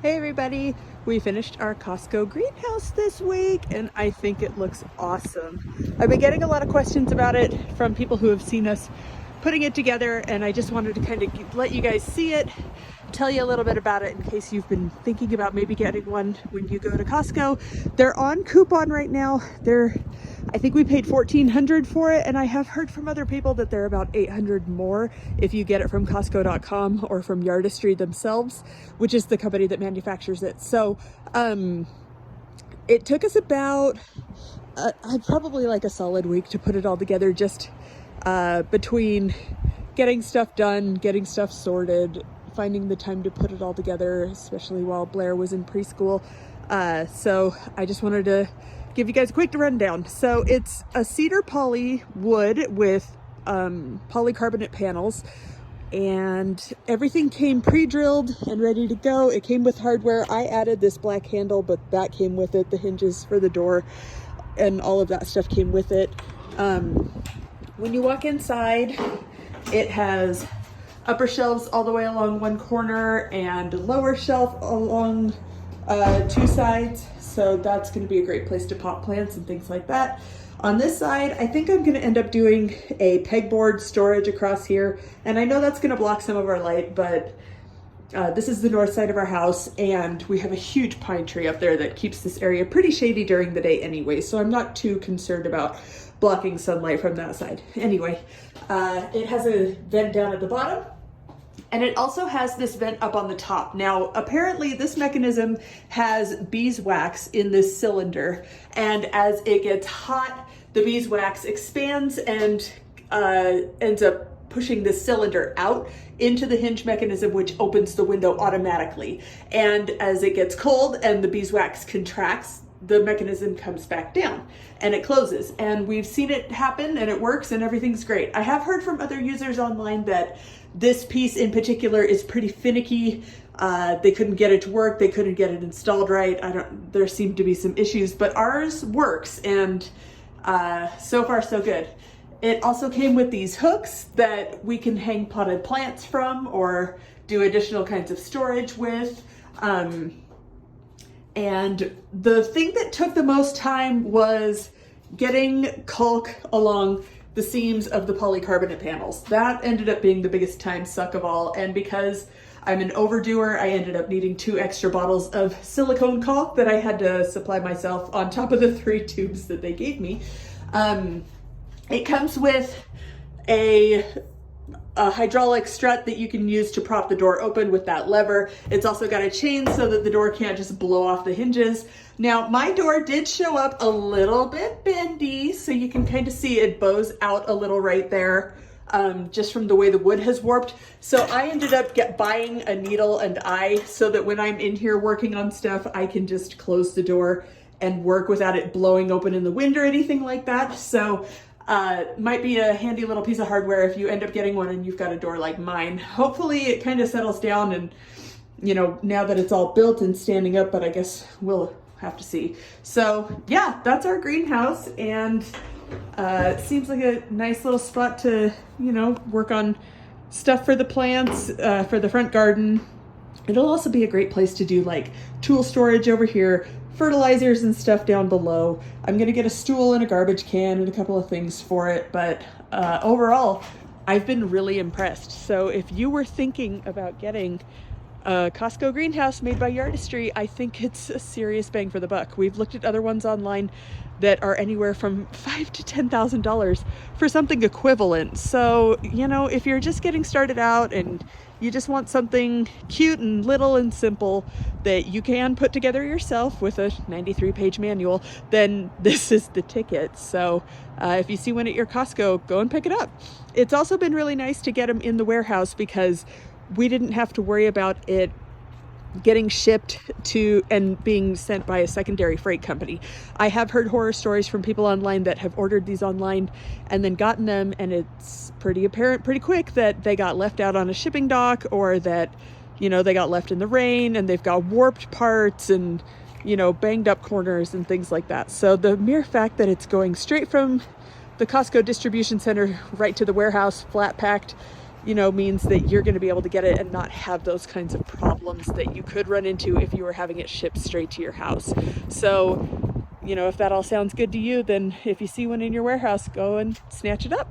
Hey everybody, we finished our Costco greenhouse this week and I think it looks awesome. I've been getting a lot of questions about it from people who have seen us putting it together, and I just wanted to kind of let you guys see it, tell you a little bit about it in case you've been thinking about maybe getting one when you go to Costco. They're on coupon right now. I think we paid $1,400 for it, and I have heard from other people that they're about $800 more if you get it from Costco.com or from Yardistry themselves, which is the company that manufactures it. So it took us about probably like a solid week to put it all together, just between getting stuff done, getting stuff sorted, finding the time to put it all together, especially while Blair was in preschool. So I just wanted to give you guys a quick rundown. So it's a cedar poly wood with polycarbonate panels, and everything came pre-drilled and ready to go. It came with hardware. I added this black handle, but that came with it. The hinges for the door and all of that stuff came with it. When you walk inside, it has upper shelves all the way along one corner and lower shelf along two sides. So that's going to be a great place to pot plants and things like that. On this side, I think I'm going to end up doing a pegboard storage across here. And I know that's going to block some of our light, but this is the north side of our house, and we have a huge pine tree up there that keeps this area pretty shady during the day anyway. So I'm not too concerned about blocking sunlight from that side. Anyway, it has a vent down at the bottom, and it also has this vent up on the top. Now, apparently this mechanism has beeswax in this cylinder, and as it gets hot, the beeswax expands and ends up pushing this cylinder out into the hinge mechanism, which opens the window automatically. And as it gets cold and the beeswax contracts, the mechanism comes back down and it closes. And we've seen it happen and it works and everything's great. I have heard from other users online that this piece in particular is pretty finicky. They couldn't get it to work. They couldn't get it installed right. There seemed to be some issues, but ours works, and so far so good. It also came with these hooks that we can hang potted plants from or do additional kinds of storage with. And the thing that took the most time was getting caulk along the seams of the polycarbonate panels. That ended up being the biggest time suck of all. And because I'm an overdoer, I ended up needing 2 extra bottles of silicone caulk that I had to supply myself on top of the 3 tubes that they gave me. It comes with a hydraulic strut that you can use to prop the door open with that lever. It's also got a chain so that the door can't just blow off the hinges. Now, my door did show up a little bit bendy, so you can kind of see it bows out a little right there, just from the way the wood has warped. So I ended up buying a needle and eye so that when I'm in here working on stuff, I can just close the door and work without it blowing open in the wind or anything like that. So might be a handy little piece of hardware if you end up getting one and you've got a door like mine. Hopefully it kind of settles down, and you know, now that it's all built and standing up, but I guess we'll have to see. So yeah, that's our greenhouse, and it seems like a nice little spot to, you know, work on stuff for the plants, for the front garden. It'll also be a great place to do like tool storage over here, fertilizers and stuff down below. I'm gonna get a stool and a garbage can and a couple of things for it, but overall, I've been really impressed. So if you were thinking about getting a Costco greenhouse made by Yardistry, I think it's a serious bang for the buck. We've looked at other ones online that are anywhere from $5,000 to $10,000 for something equivalent. So, you know, if you're just getting started out and you just want something cute and little and simple that you can put together yourself with a 93-page manual, then this is the ticket. So if you see one at your Costco, go and pick it up. It's also been really nice to get them in the warehouse because we didn't have to worry about it getting shipped to and being sent by a secondary freight company. I have heard horror stories from people online that have ordered these online and then gotten them, and it's pretty apparent pretty quick that they got left out on a shipping dock, or that, you know, they got left in the rain and they've got warped parts and, you know, banged up corners and things like that. So the mere fact that it's going straight from the Costco distribution center right to the warehouse, flat packed, you know, means that you're going to be able to get it and not have those kinds of problems that you could run into if you were having it shipped straight to your house. So, you know, if that all sounds good to you, then if you see one in your warehouse, go and snatch it up.